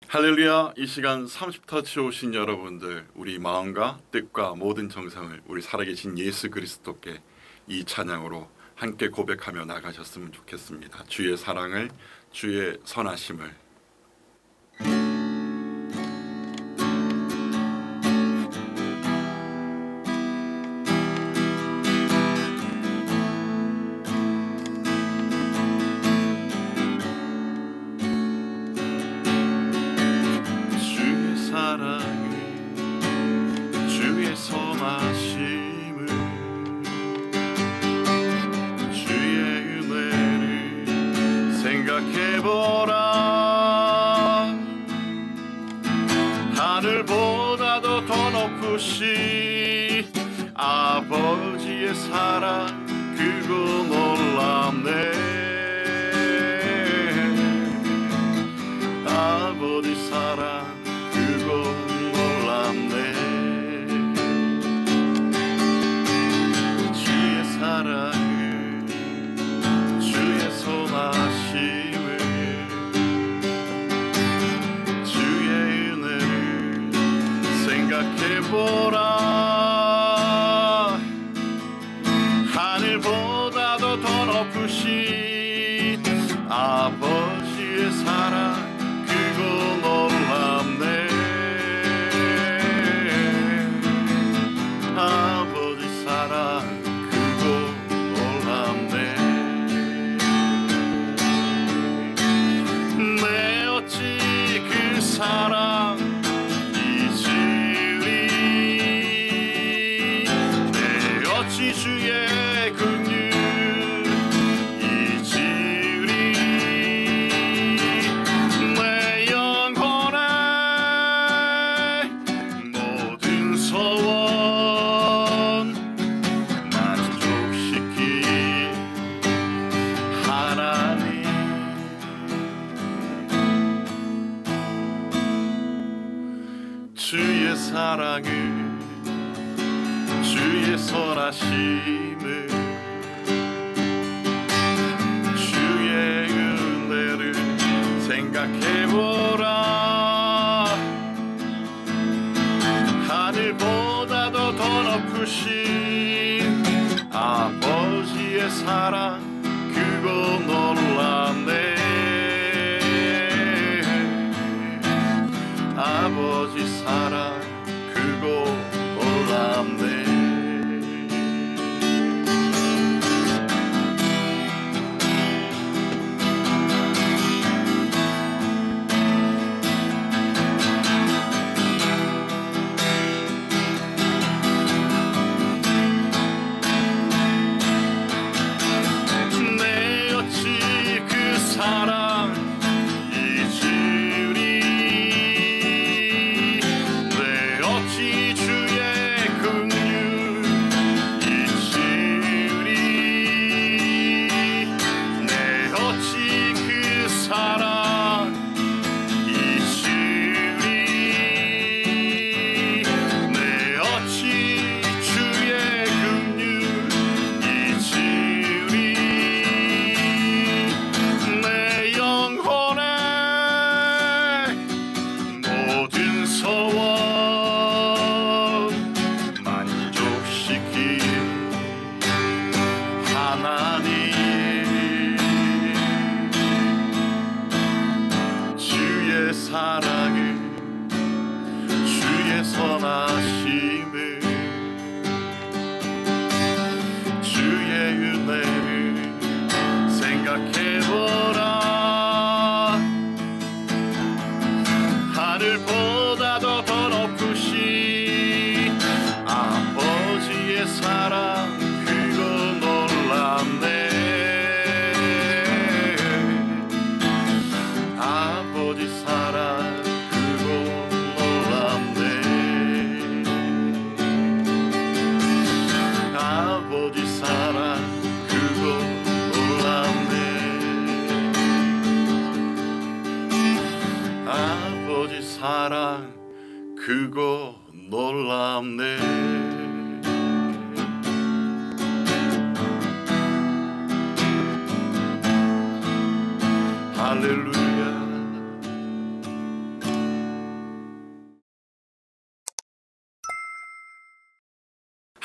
할렐루야. 이 시간 30터치 오신 여러분들, 우리 마음과 뜻과 모든 정성을 우리 살아계신 예수 그리스도께 이 찬양으로 함께 고백하며 나가셨으면 좋겠습니다. 주의 사랑을, 주의 선하심을. 생각해보라. 하늘보다도 더 높으신 아버지의 사랑, 그거 놀랍네. 아버지 사랑, 그거 놀랍네. 주의 사랑을, 주의 선하심을, 주의 은혜를 생각해보라. 하늘보다도 더 높으신 아버지의 사랑, 그거 놀랍네. 아버지 사랑, 그거 놀랍네. 내 어찌 그 사랑 잊으리. 내 어찌 주의 긍휼 잊으리. 내 영혼의 모든 소원 만족시킬 하나님. 주의 사랑을, 주의 선하심을, 주의 은혜를 생각해보라. 하늘보다도 더 높으신 아버지의 사랑, 그거 놀랍네. 아버지 사랑, 그거 놀랍네. 내 어찌 그 사랑 잊으리. 내 어찌 주의 긍휼 잊으리. 내 어찌 그 사랑 잊으리. 내 어찌 주의 긍휼 잊으리. 내 영혼의 모든 소원 만족시킬 하나님. 주의 사랑을, 주의 선하심을, 주의 은혜를 생각해보라. 하늘보다도 더 높으신 아버지의 사랑, 그거 놀랍네. 아버지 사랑, 그거 놀랍네. 아버지 사랑, 그거 놀랍네. 아버지 사랑, 그거 놀랍네. 할렐루야.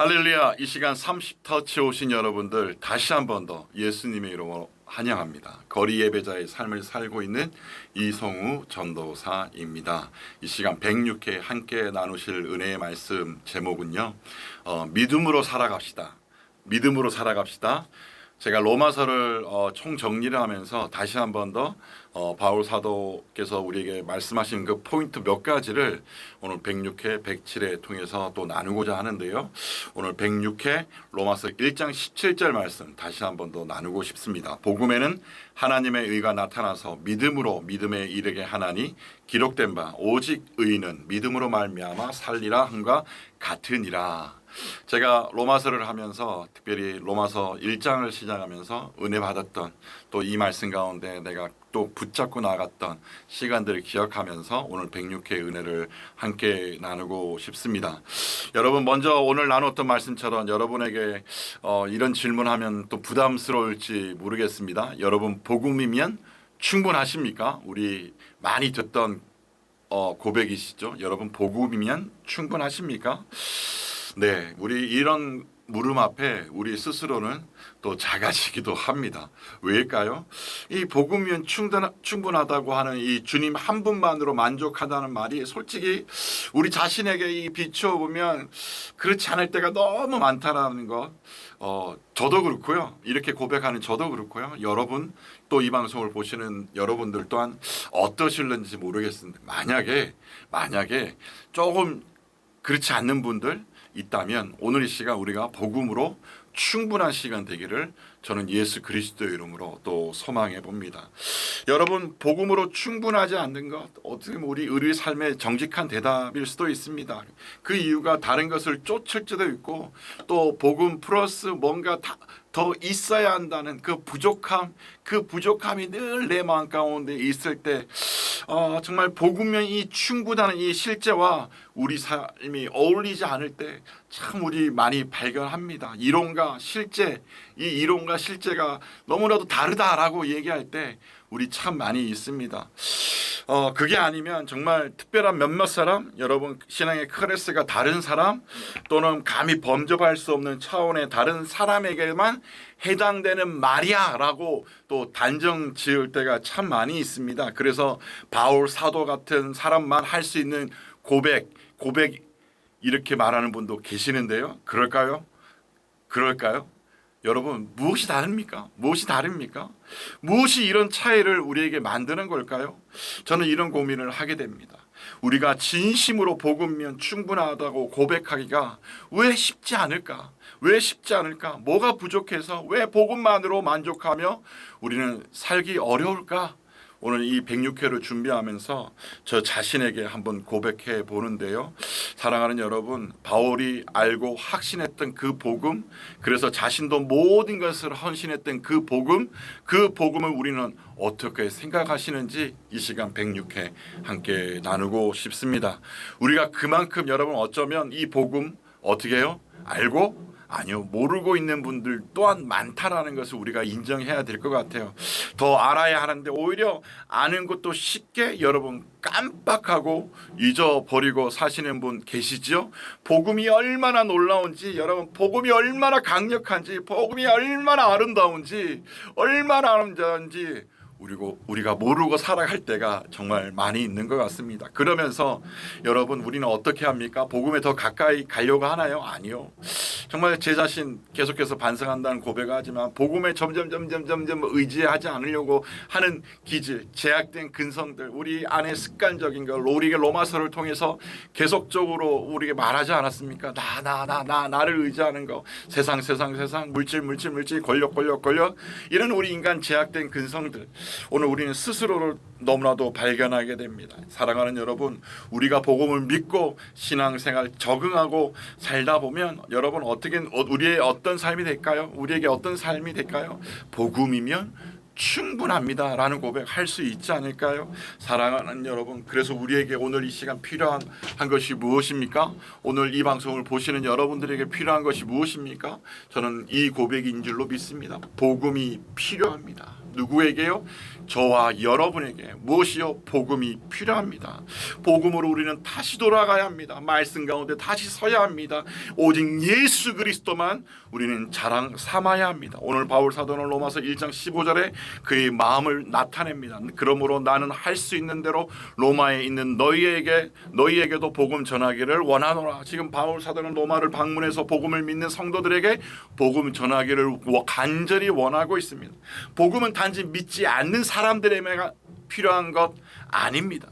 할렐루야. 이 시간 30터치 오신 여러분들 다시 한 번 더 예수님의 이름으로 환영합니다. 거리 예배자의 삶을 살고 있는 이성우 전도사입니다. 이 시간 106회 함께 나누실 은혜의 말씀 제목은요, 믿음으로 살아갑시다. 믿음으로 살아갑시다. 제가 로마서를 총정리를 하면서 다시 한 번 더 바울 사도께서 우리에게 말씀하신 그 포인트 몇 가지를 오늘 106회, 107회 통해서 또 나누고자 하는데요. 오늘 106회 로마서 1장 17절 말씀 다시 한 번 더 나누고 싶습니다. 복음에는 하나님의 의가 나타나서 믿음으로 믿음에 이르게 하나니 기록된 바 오직 의인은 믿음으로 말미암아 살리라 함과 같으니라. 제가 로마서를 하면서 특별히 로마서 1장을 시작하면서 은혜 받았던 또 이 말씀 가운데 내가 또 붙잡고 나갔던 시간들을 기억하면서 오늘 106회 은혜를 함께 나누고 싶습니다. 여러분, 먼저 오늘 나눴던 말씀처럼 여러분에게 이런 질문하면 또 부담스러울지 모르겠습니다. 여러분, 복음이면 충분하십니까? 우리 많이 듣던 고백이시죠. 여러분, 복음이면 충분하십니까? 네, 우리 이런 물음 앞에 우리 스스로는 또 작아지기도 합니다. 왜일까요? 이 복음이면 충분하다고 하는 이 주님 한 분만으로 만족하다는 말이 솔직히 우리 자신에게 비추어 보면 그렇지 않을 때가 너무 많다는 것. 저도 그렇고요. 이렇게 고백하는 저도 그렇고요. 여러분 또 이 방송을 보시는 여러분들 또한 어떠실는지 모르겠습니다. 만약에 조금 그렇지 않는 분들 있다면 오늘 이 시간 우리가 복음으로 충분한 시간 되기를 저는 예수 그리스도의 이름으로 또 소망해 봅니다. 여러분, 복음으로 충분하지 않는 것 어떻게 우리 삶의 정직한 대답일 수도 있습니다. 그 이유가 다른 것을 쫓을 수도 있고 또 복음 플러스 뭔가 더 있어야 한다는 그 부족함이 늘 내 마음 가운데 있을 때 정말 복음이 충분한 이 실제와 우리 삶이 어울리지 않을 때 참 우리 많이 발견합니다. 이론과 실제, 이 이론과 실제가 너무나도 다르다라고 얘기할 때 우리 참 많이 있습니다. 그게 아니면 정말 특별한 몇몇 사람, 여러분 신앙의 클래스가 다른 사람 또는 감히 범접할 수 없는 차원의 다른 사람에게만 해당되는 말이야 라고 또 단정 지을 때가 참 많이 있습니다. 그래서 바울 사도 같은 사람만 할 수 있는 고백 이렇게 말하는 분도 계시는데요. 그럴까요? 여러분, 무엇이 다릅니까? 무엇이 이런 차이를 우리에게 만드는 걸까요? 저는 이런 고민을 하게 됩니다. 우리가 진심으로 복음이면 충분하다고 고백하기가 왜 쉽지 않을까? 뭐가 부족해서 왜 복음만으로 만족하며 우리는 살기 어려울까? 오늘 이 106회를 준비하면서 저 자신에게 한번 고백해 보는데요. 사랑하는 여러분, 바울이 알고 확신했던 그 복음, 그래서 자신도 모든 것을 헌신했던 그 복음을 우리는 어떻게 생각하시는지 이 시간 106회 함께 나누고 싶습니다. 우리가 그만큼 여러분 어쩌면 이 복음 어떻게 해요? 알고? 아니요, 모르고 있는 분들 또한 많다라는 것을 우리가 인정해야 될 것 같아요. 더 알아야 하는데 오히려 아는 것도 쉽게 여러분 깜빡하고 잊어버리고 사시는 분 계시죠? 복음이 얼마나 놀라운지, 여러분 복음이 얼마나 강력한지, 복음이 얼마나 아름다운지 우리가 모르고 살아갈 때가 정말 많이 있는 것 같습니다. 그러면서 여러분 우리는 어떻게 합니까? 복음에 더 가까이 가려고 하나요? 아니요. 정말 제 자신 계속해서 반성한다는 고백하지만 복음에 점점 의지하지 않으려고 하는 기질, 제약된 근성들, 우리 안에 습관적인 걸 우리에게 로마서를 통해서 계속적으로 우리에게 말하지 않았습니까? 나를 의지하는 거, 세상, 물질, 권력 이런 우리 인간 제약된 근성들, 오늘 우리는 스스로를 너무나도 발견하게 됩니다. 사랑하는 여러분, 우리가 복음을 믿고 신앙생활 적응하고 살다 보면 여러분 우리의 어떤 삶이 될까요? 복음이면 충분합니다 라는 고백할 수 있지 않을까요? 사랑하는 여러분, 그래서 우리에게 오늘 이 시간 필요한 것이 무엇입니까? 오늘 이 방송을 보시는 여러분들에게 필요한 것이 무엇입니까? 저는 이 고백인 줄로 믿습니다. 복음이 필요합니다. 누구에게요? 저와 여러분에게 무엇이요? 복음이 필요합니다. 복음으로 우리는 다시 돌아가야 합니다. 말씀 가운데 다시 서야 합니다. 오직 예수 그리스도만 우리는 자랑 삼아야 합니다. 오늘 바울 사도는 로마서 1장 15절에 그의 마음을 나타냅니다. 그러므로 나는 할 수 있는 대로 로마에 있는 너희에게도 복음 전하기를 원하노라. 지금 바울 사도는 로마를 방문해서 복음을 믿는 성도들에게 복음 전하기를 간절히 원하고 있습니다. 복음은 단지 믿지 않는 사람들에게 필요한 것 아닙니다.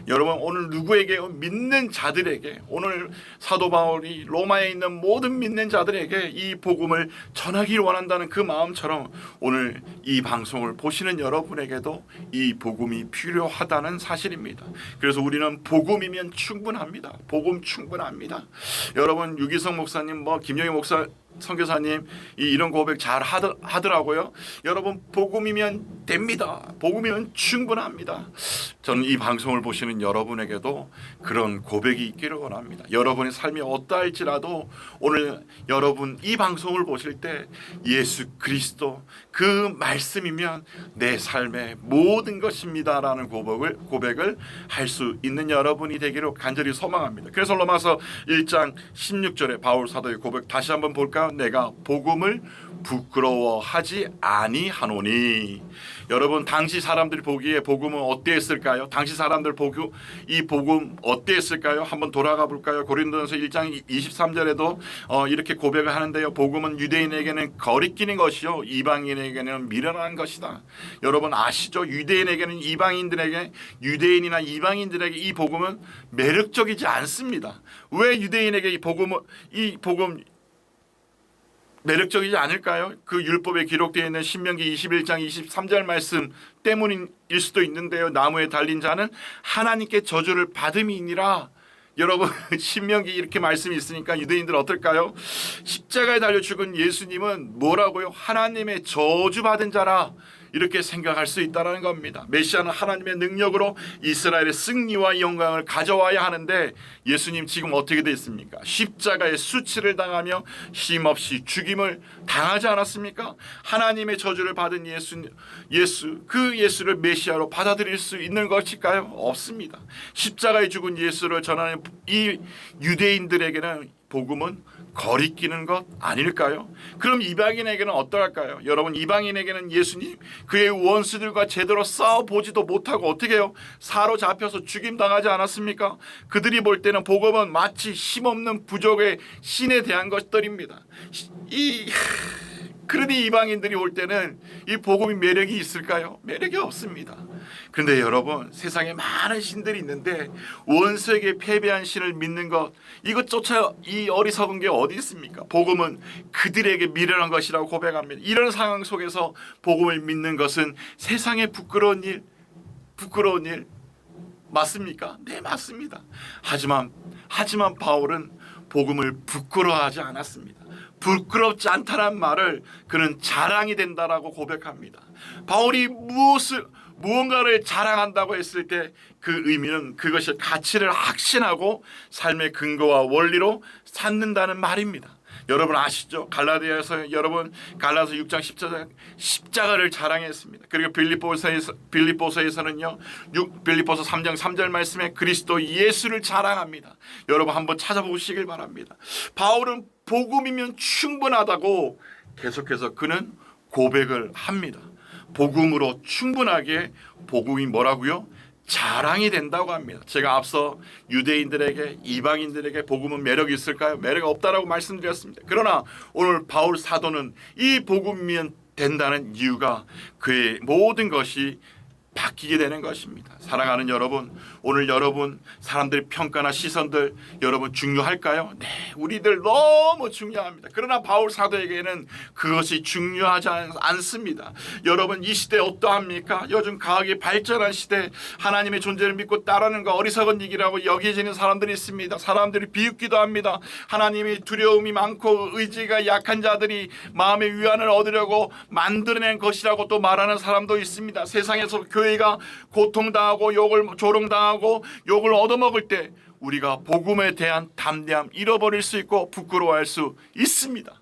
여러분, 오늘 누구에게? 믿는 자들에게, 오늘 사도 바울이 로마에 있는 모든 믿는 자들에게 이 복음을 전하기를 원한다는 그 마음처럼 오늘 이 방송을 보시는 여러분에게도 이 복음이 필요하다는 사실입니다. 그래서 우리는 복음이면 충분합니다. 복음 충분합니다. 여러분, 유기성 목사님, 김영희 목사 선교사님 이런 고백 잘 하더라고요. 여러분, 복음이면 됩니다. 복음이면 충분합니다. 저는 이 방송을 보시는 여러분에게도 그런 고백이 있기를 원합니다. 여러분의 삶이 어떠할지라도 오늘 여러분 이 방송을 보실 때 예수 그리스도 그 말씀이면 내 삶의 모든 것입니다 라는 고백을 할 수 있는 여러분이 되기를 간절히 소망합니다. 그래서 로마서 1장 16절에 바울 사도의 고백 다시 한번 볼까요? 내가 복음을 부끄러워하지 아니하노니. 여러분, 당시 사람들이 보기에 복음은 어땠을까요? 당시 사람들 이 복음 어땠을까요? 한번 돌아가 볼까요? 고린도전서 1장 23절에도 이렇게 고백을 하는데요. 복음은 유대인에게는 거리끼는 것이요 이방인에게는 미련한 것이다. 여러분 아시죠? 유대인에게는 유대인이나 이방인들에게 이 복음은 매력적이지 않습니다. 왜 유대인에게 이 복음 매력적이지 않을까요? 그 율법에 기록되어 있는 신명기 21장 23절 말씀 때문일 수도 있는데요. 나무에 달린 자는 하나님께 저주를 받음이니라. 여러분, 신명기 이렇게 말씀이 있으니까 유대인들 어떨까요? 십자가에 달려 죽은 예수님은 뭐라고요? 하나님의 저주받은 자라. 이렇게 생각할 수 있다는 겁니다. 메시아는 하나님의 능력으로 이스라엘의 승리와 영광을 가져와야 하는데 예수님 지금 어떻게 되어 있습니까? 십자가의 수치를 당하며 쉼없이 죽임을 당하지 않았습니까? 하나님의 저주를 받은 그 예수를 메시아로 받아들일 수 있는 것일까요? 없습니다. 십자가에 죽은 예수를 전하는 이 유대인들에게는 복음은 거리끼는 것 아닐까요? 그럼 이방인에게는 어떨까요? 여러분, 이방인에게는 예수님 그의 원수들과 제대로 싸워보지도 못하고 어떻게 해요? 사로잡혀서 죽임당하지 않았습니까? 그들이 볼 때는 복음은 마치 힘없는 부족의 신에 대한 것들입니다. 그러니 이방인들이 올 때는 이 복음이 매력이 있을까요? 매력이 없습니다. 그런데 여러분, 세상에 많은 신들이 있는데 원수에게 패배한 신을 믿는 것, 이것조차 이 어리석은 게 어디 있습니까? 복음은 그들에게 미련한 것이라고 고백합니다. 이런 상황 속에서 복음을 믿는 것은 세상에 부끄러운 일 맞습니까? 네, 맞습니다. 하지만 바울은 복음을 부끄러워하지 않았습니다. 부끄럽지 않다는 말을 그는 자랑이 된다라고 고백합니다. 바울이 무언가를 자랑한다고 했을 때 그 의미는 그것이 가치를 확신하고 삶의 근거와 원리로 삼는다는 말입니다. 여러분 아시죠? 갈라서 6장 10절 십자가를 자랑했습니다. 그리고 빌립보서에서는요, 빌립보서 3장 3절 말씀에 그리스도 예수를 자랑합니다. 여러분 한번 찾아보시길 바랍니다. 바울은 복음이면 충분하다고 계속해서 그는 고백을 합니다. 복음으로 충분하게 복음이 뭐라고요? 자랑이 된다고 합니다. 제가 앞서 유대인들에게 이방인들에게 복음은 매력이 있을까요? 매력이 없다라고 말씀드렸습니다. 그러나 오늘 바울 사도는 이 복음이면 된다는 이유가 그의 모든 것이 바뀌게 되는 것입니다. 사랑하는 여러분, 오늘 여러분 사람들의 평가나 시선들 여러분 중요할까요? 네, 우리들 너무 중요합니다. 그러나 바울 사도에게는 그것이 중요하지 않습니다. 여러분, 이 시대 어떠합니까? 요즘 과학이 발전한 시대, 하나님의 존재를 믿고 따르는 거 어리석은 일이라고 여겨지는 사람들이 있습니다. 사람들이 비웃기도 합니다. 하나님이 두려움이 많고 의지가 약한 자들이 마음의 위안을 얻으려고 만들어낸 것이라고 또 말하는 사람도 있습니다. 세상에서 교회가 고통당하고 조롱당하고 욕을 얻어먹을 때 우리가 복음에 대한 담대함 잃어버릴 수 있고 부끄러워할 수 있습니다.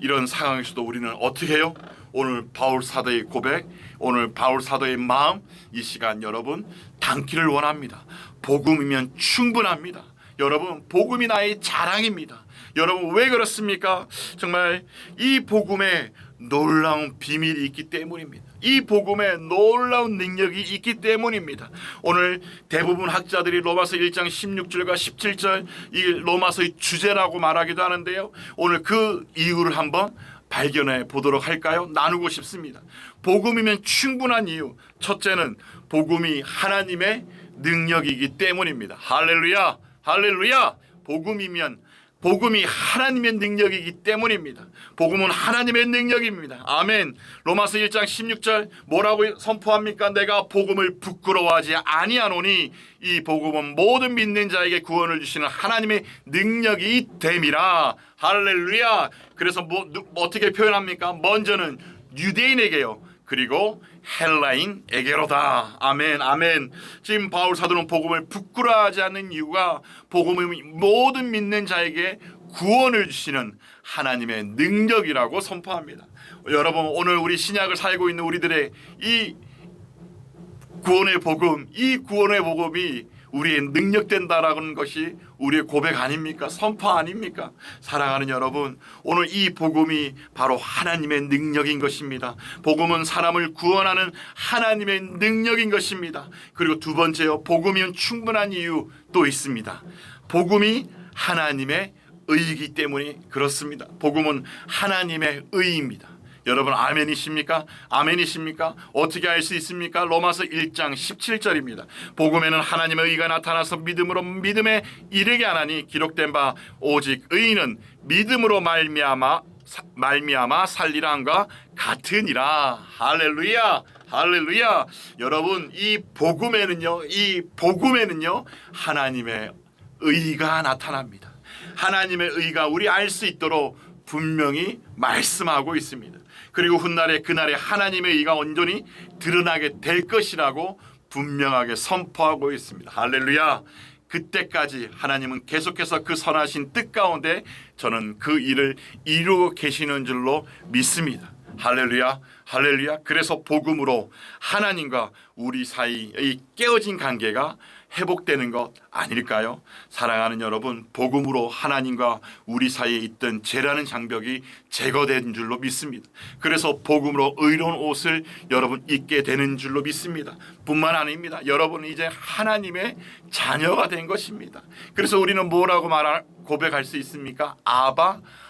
이런 상황에서도 우리는 어떻게 해요? 오늘 바울 사도의 고백, 오늘 바울 사도의 마음, 이 시간 여러분 담기를 원합니다. 복음이면 충분합니다. 여러분 복음이 나의 자랑입니다. 여러분 왜 그렇습니까? 정말 이 복음에 놀라운 비밀이 있기 때문입니다. 이 복음에 놀라운 능력이 있기 때문입니다. 오늘 대부분 학자들이 로마서 1장 16절과 17절 이 로마서의 주제라고 말하기도 하는데요. 오늘 그 이유를 한번 발견해 보도록 할까요? 나누고 싶습니다. 복음이면 충분한 이유, 첫째는 복음이 하나님의 능력이기 때문입니다. 할렐루야, 할렐루야. 복음이 하나님의 능력이기 때문입니다. 복음은 하나님의 능력입니다. 아멘. 로마서 1장 16절 뭐라고 선포합니까? 내가 복음을 부끄러워하지 아니하노니 이 복음은 모든 믿는 자에게 구원을 주시는 하나님의 능력이 됨이라. 할렐루야. 그래서 어떻게 표현합니까? 먼저는 유대인에게요. 그리고 헬라인에게로다. 아멘, 아멘. 지금 바울 사도는 복음을 부끄러워하지 않는 이유가 복음이 모든 믿는 자에게 구원을 주시는 하나님의 능력이라고 선포합니다. 여러분 오늘 우리 신약을 살고 있는 우리들의 이 구원의 복음, 이 구원의 복음이 우리의 능력된다라는 것이 우리의 고백 아닙니까? 선포 아닙니까? 사랑하는 여러분, 오늘 이 복음이 바로 하나님의 능력인 것입니다. 복음은 사람을 구원하는 하나님의 능력인 것입니다. 그리고 두 번째요, 복음이면 충분한 이유 또 있습니다. 복음이 하나님의 의이기 때문에 그렇습니다. 복음은 하나님의 의입니다. 여러분 아멘이십니까? 아멘이십니까? 어떻게 알 수 있습니까? 로마서 1장 17절입니다. 복음에는 하나님의 의가 나타나서 믿음으로 믿음에 이르게 하나니 기록된 바 오직 의인은 믿음으로 말미암아 살리라 함과 같으니라. 할렐루야, 할렐루야. 여러분 이 복음에는요 하나님의 의가 나타납니다. 하나님의 의가 우리 알 수 있도록 분명히 말씀하고 있습니다. 그리고 그날에 하나님의 의가 온전히 드러나게 될 것이라고 분명하게 선포하고 있습니다. 할렐루야. 그때까지 하나님은 계속해서 그 선하신 뜻 가운데 저는 그 일을 이루고 계시는 줄로 믿습니다. 할렐루야, 할렐루야. 그래서 복음으로 하나님과 우리 사이의 깨어진 관계가 회복되는 것 아닐까요? 사랑하는 여러분, 복음으로 하나님과 우리 사이에 있던 죄라는 장벽이 제거된 줄로 믿습니다. 그래서 복음으로 의로운 옷을 여러분 입게 되는 줄로 믿습니다. 뿐만 아닙니다. 여러분 이제 하나님의 자녀가 된 것입니다. 그래서 우리는 뭐라고 고백할 수 있습니까?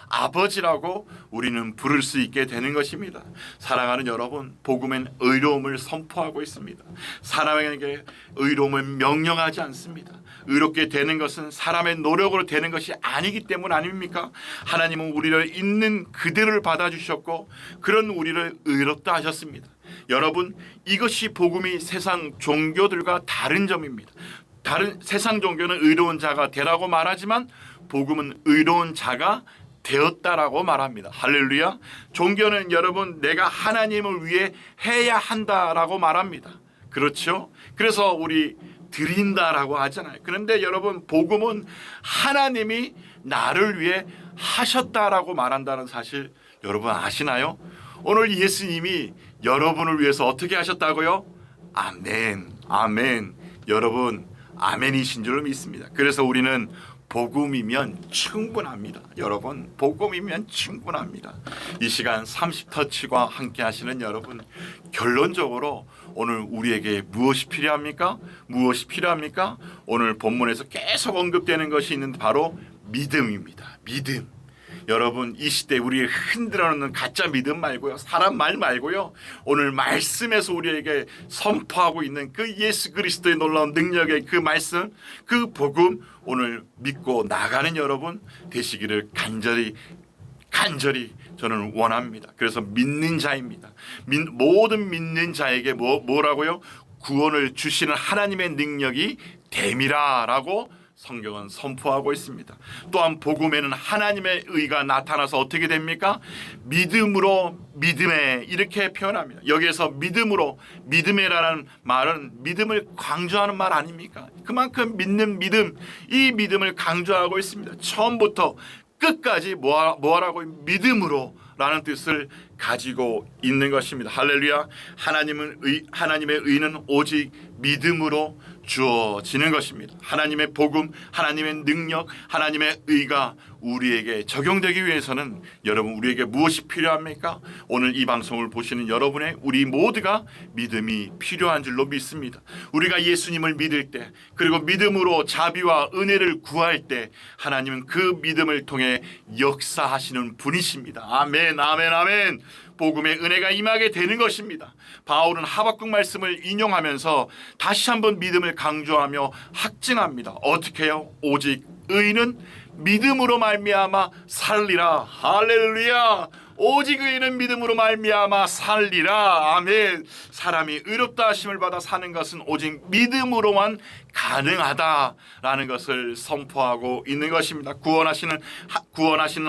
아버지라고 우리는 부를 수 있게 되는 것입니다. 사랑하는 여러분, 복음엔 의로움을 선포하고 있습니다. 사람에게 의로움을 명령하지 않습니다. 의롭게 되는 것은 사람의 노력으로 되는 것이 아니기 때문 아닙니까? 하나님은 우리를 있는 그대로를 받아주셨고 그런 우리를 의롭다 하셨습니다. 여러분 이것이 복음이 세상 종교들과 다른 점입니다. 다른 세상 종교는 의로운 자가 되라고 말하지만 복음은 의로운 자가 되었다라고 말합니다. 할렐루야. 종교는 여러분 내가 하나님을 위해 해야 한다라고 말합니다. 그렇죠? 그래서 우리 드린다라고 하잖아요. 그런데 여러분 복음은 하나님이 나를 위해 하셨다라고 말한다는 사실 여러분 아시나요? 오늘 예수님이 여러분을 위해서 어떻게 하셨다고요? 아멘, 아멘. 여러분 아멘이신 줄 믿습니다. 그래서 우리는 복음이면 충분합니다. 여러분 복음이면 충분합니다. 이 시간 30터치와 함께 하시는 여러분, 결론적으로 오늘 우리에게 무엇이 필요합니까? 무엇이 필요합니까? 오늘 본문에서 계속 언급되는 것이 있는 바로 믿음입니다. 믿음. 여러분 이 시대 우리를 흔들어 놓는 가짜 믿음 말고요, 사람 말 말고요, 오늘 말씀에서 우리에게 선포하고 있는 그 예수 그리스도의 놀라운 능력의 그 말씀, 그 복음 오늘 믿고 나가는 여러분 되시기를 간절히 저는 원합니다. 그래서 믿는 자입니다. 모든 믿는 자에게 뭐라고요? 구원을 주시는 하나님의 능력이 됨이라라고 성경은 선포하고 있습니다. 또한 복음에는 하나님의 의가 나타나서 어떻게 됩니까? 믿음으로 믿음에 이렇게 표현합니다. 여기에서 믿음으로 믿음이라는 말은 믿음을 강조하는 말 아닙니까? 그만큼 믿는 믿음, 이 믿음을 강조하고 있습니다. 처음부터 끝까지 뭐하라고? 믿음으로 라는 뜻을 가지고 있는 것입니다. 할렐루야. 하나님의 의는 오직 믿음으로 주어지는 것입니다. 하나님의 복음, 하나님의 능력, 하나님의 의가 우리에게 적용되기 위해서는 여러분 우리에게 무엇이 필요합니까? 오늘 이 방송을 보시는 여러분의 우리 모두가 믿음이 필요한 줄로 믿습니다. 우리가 예수님을 믿을 때, 그리고 믿음으로 자비와 은혜를 구할 때 하나님은 그 믿음을 통해 역사하시는 분이십니다. 아멘, 아멘, 아멘. 복음의 은혜가 임하게 되는 것입니다. 바울은 하박국 말씀을 인용하면서 다시 한번 믿음을 강조하며 확증합니다. 어떻게 해요? 오직 의인은 믿음으로 말미암아 살리라. 할렐루야. 오직 의인은 믿음으로 말미암아 살리라. 아멘. 사람이 의롭다 하심을 받아 사는 것은 오직 믿음으로만 가능하다라는 것을 선포하고 있는 것입니다. 구원하시는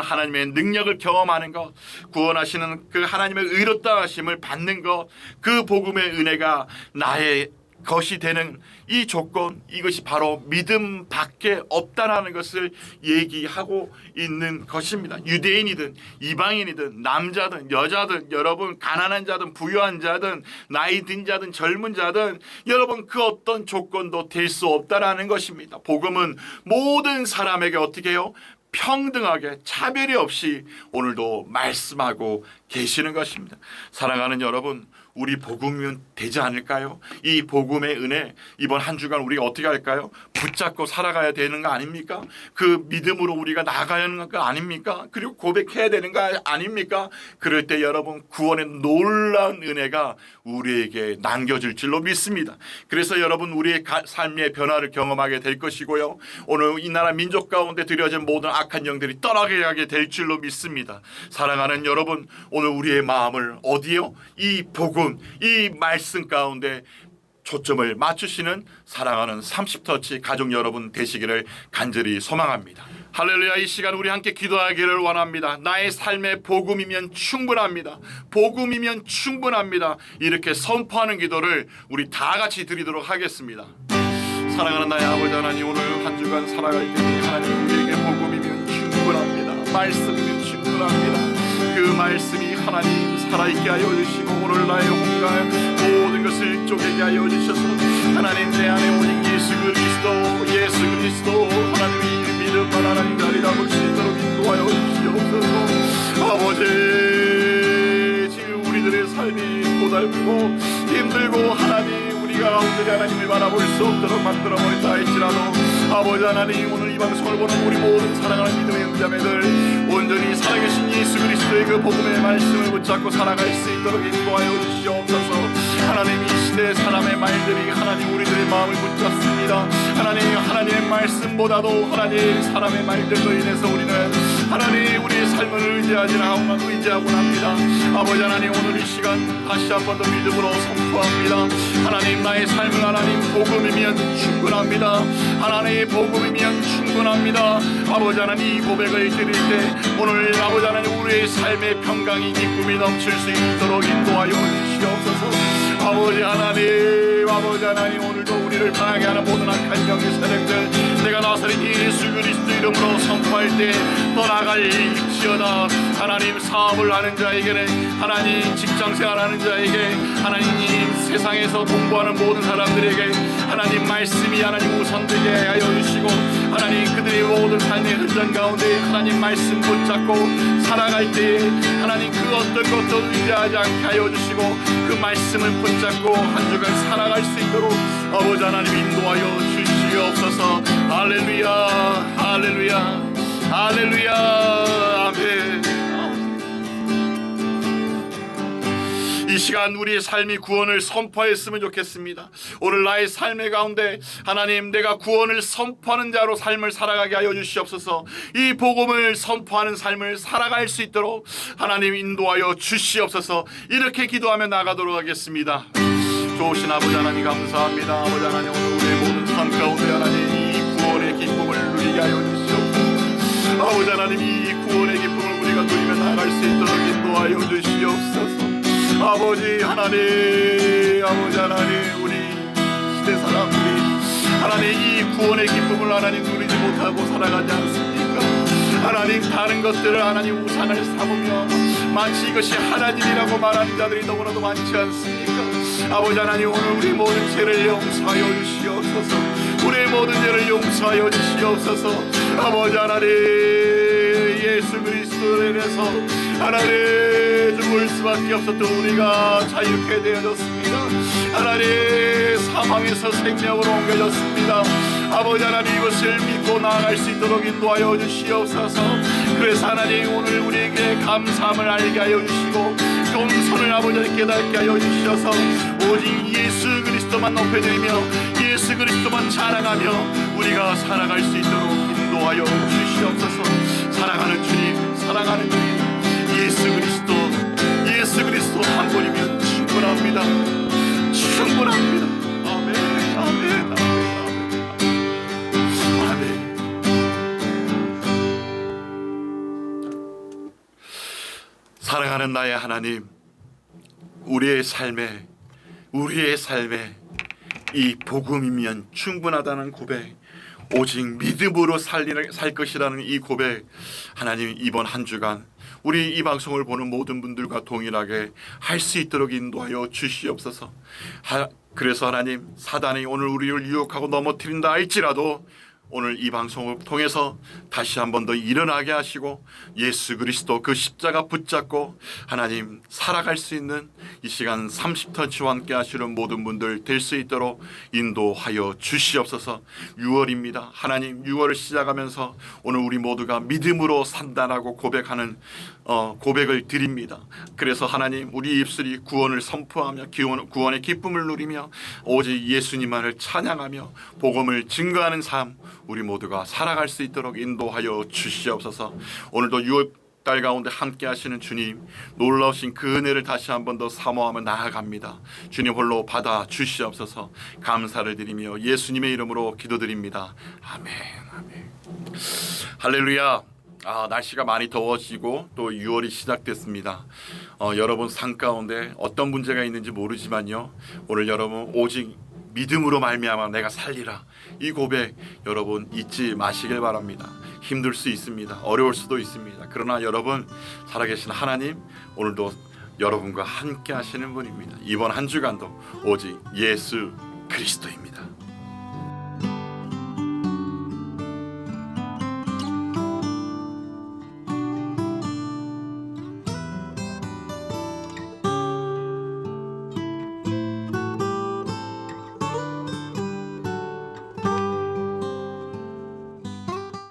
하나님의 능력을 경험하는 것, 구원하시는 그 하나님의 의롭다 하심을 받는 것, 그 복음의 은혜가 나의 것이 되는 이 조건, 이것이 바로 믿음밖에 없다라는 것을 얘기하고 있는 것입니다. 유대인이든 이방인이든 남자든 여자든, 여러분 가난한 자든 부유한 자든 나이 든 자든 젊은 자든, 여러분 그 어떤 조건도 될 수 없다라는 것입니다. 복음은 모든 사람에게 어떻게 해요? 평등하게 차별이 없이 오늘도 말씀하고 계시는 것입니다. 사랑하는 여러분, 우리 복음이면 되지 않을까요? 이 복음의 은혜, 이번 한 주간 우리가 어떻게 할까요? 붙잡고 살아가야 되는 거 아닙니까? 그 믿음으로 우리가 나가야 하는 거 아닙니까? 그리고 고백해야 되는 거 아닙니까? 그럴 때 여러분 구원의 놀라운 은혜가 우리에게 남겨질 줄로 믿습니다. 그래서 여러분 우리의 삶의 변화를 경험하게 될 것이고요, 오늘 이 나라 민족 가운데 들여진 모든 악한 영들이 떠나게 될 줄로 믿습니다. 사랑하는 여러분, 오늘 우리의 마음을 어디요? 이 복음, 이 말씀 가운데 초점을 맞추시는 사랑하는 30터치 가족 여러분 되시기를 간절히 소망합니다. 할렐루야. 이 시간 우리 함께 기도하기를 원합니다. 나의 삶의 복음이면 충분합니다. 복음이면 충분합니다. 이렇게 선포하는 기도를 우리 다 같이 드리도록 하겠습니다. 사랑하는 나의 아버지 하나님, 오늘 한 주간 살아갈 때 하나님 우리에게 복음이면 충분합니다. 말씀이면 충분합니다. 그 말씀이 하나님 살아있게 하여 주시고 오늘 나의 혼과 모든 것을 쪼개게 하여 주셔서 하나님 내 안에 오직 예수 그리스도 하나님이 믿음만 하나님 자리 잡을 수 있도록 인도하여 주시옵소서. 아버지, 지금 우리들의 삶이 고달프고 힘들고 하나님 우리가 온전히 하나님을 바라볼 수 없도록 만들어버린다 할지라도 아버지 하나님, 오늘 이 방송을 보는 우리 모든 사랑하는 믿음의 형제자매들 온전히 살아계신 예수 그리스도의 그 복음의 말씀을 붙잡고 살아갈 수 있도록 인도하여 주시옵소서. 하나님, 이 시대 사람의 말들이 하나님 우리들의 마음을 붙잡습니다. 하나님의 말씀보다도 하나님 사람의 말들로 인해서 우리는 하나님 우리의 삶을 의지하곤 합니다. 아버지 하나님, 오늘 이 시간 다시 한 번 더 믿음으로 선포합니다. 하나님, 나의 삶을 하나님 복음이면 충분합니다. 하나님의 복음이면 충분합니다. 아버지 하나님, 이 고백을 드릴 때 오늘 아버지 하나님 우리의 삶의 평강이 기쁨이 넘칠 수 있도록 인도하여 주시옵소서. 아버지 하나님, 오늘도 우리를 당하게 하는 모든 악한 영의 세력들 내가 나서린 예수 그리스도 이름으로 선포할 때 떠나갈지어다. 하나님, 사업을 하는 자에게는 하나님, 직장생활하는 자에게 하나님, 세상에서 공부하는 모든 사람들에게 하나님 말씀이 하나님 우선되게 하여 주시고 하나님 그들의 모든 삶의 현장 가운데 하나님 말씀 붙잡고 살아갈 때 하나님 그 어떤 것도 의지하지 않게 하여 주시고 그 말씀을 붙잡고 한 주간 살아갈 수 있도록 아버지 하나님 인도하여 주시옵소서. 할렐루야, 할렐루야, 할렐루야, 아멘. 이 시간 우리의 삶이 구원을 선포했으면 좋겠습니다. 오늘 나의 삶의 가운데 하나님, 내가 구원을 선포하는 자로 삶을 살아가게 하여 주시옵소서. 이 복음을 선포하는 삶을 살아갈 수 있도록 하나님 인도하여 주시옵소서. 이렇게 기도하며 나가도록 하겠습니다. 좋으신 아버지 하나님 감사합니다. 아버지 하나님, 오늘 우리의 모든 삶 가운데 하나님 이 구원의 기쁨을 누리게 하여 주시옵소서. 아버지 하나님, 이 구원의 기쁨을 우리가 누리며 나갈 수 있도록 인도하여 주시옵소서. 아버지 하나님, 우리 시대 사람들이 하나님 이 구원의 기쁨을 하나님 누리지 못하고 살아가지 않습니까? 하나님 다른 것들을 하나님 우상을 삼으며 마치 이것이 하나님이라고 말하는 자들이 너무나도 많지 않습니까? 아버지 하나님, 오늘 우리 모든 죄를 용서하여 주시옵소서. 우리의 모든 죄를 용서하여 주시옵소서. 아버지 하나님, 예수 그리스도에 대해서 하나님 죽을 수밖에 없었던 우리가 자유케 되어졌습니다. 하나님, 사망에서 생명으로 옮겨졌습니다. 아버지 하나님, 이것을 믿고 나아갈 수 있도록 인도하여 주시옵소서. 그래서 하나님, 오늘 우리에게 감사함을 알게 하여 주시고 겸손을 아버지께 깨닫게 하여 주셔서 오직 예수 그리스도만 높여드리며 예수 그리스도만 자랑하며 우리가 살아갈 수 있도록 인도하여 주시옵소서. 사랑하는 주님, 사랑하는 주님, 예수 그리스도 한 분이면 충분합니다. 충분합니다. 아멘, 아멘, 아멘, 아멘. 사랑하는 나의 하나님, 우리의 삶에 이 복음이면 충분하다는 고백, 오직 믿음으로 살 것이라는 이 고백, 하나님 이번 한 주간 우리 이 방송을 보는 모든 분들과 동일하게 할 수 있도록 인도하여 주시옵소서. 그래서 하나님, 사단이 오늘 우리를 유혹하고 넘어뜨린다 할지라도 오늘 이 방송을 통해서 다시 한 번 더 일어나게 하시고 예수 그리스도 그 십자가 붙잡고 하나님 살아갈 수 있는 이 시간 30터치와 함께 하시는 모든 분들 될 수 있도록 인도하여 주시옵소서. 6월입니다. 하나님, 6월을 시작하면서 오늘 우리 모두가 믿음으로 산다라고 고백하는 고백을 드립니다. 그래서 하나님, 우리 입술이 구원을 선포하며 구원의 기쁨을 누리며 오직 예수님만을 찬양하며 복음을 증거하는 삶 우리 모두가 살아갈 수 있도록 인도하여 주시옵소서. 오늘도 6월 달 가운데 함께 하시는 주님, 놀라우신 그 은혜를 다시 한 번 더 사모하며 나아갑니다. 주님 홀로 받아 주시옵소서. 감사를 드리며 예수님의 이름으로 기도드립니다. 아멘, 아멘. 할렐루야. 날씨가 많이 더워지고 또 6월이 시작됐습니다. 여러분 삶 가운데 어떤 문제가 있는지 모르지만요, 오늘 여러분 오직 믿음으로 말미암아 내가 살리라, 이 고백 여러분 잊지 마시길 바랍니다. 힘들 수 있습니다. 어려울 수도 있습니다. 그러나 여러분, 살아계신 하나님 오늘도 여러분과 함께 하시는 분입니다. 이번 한 주간도 오직 예수 그리스도입니다.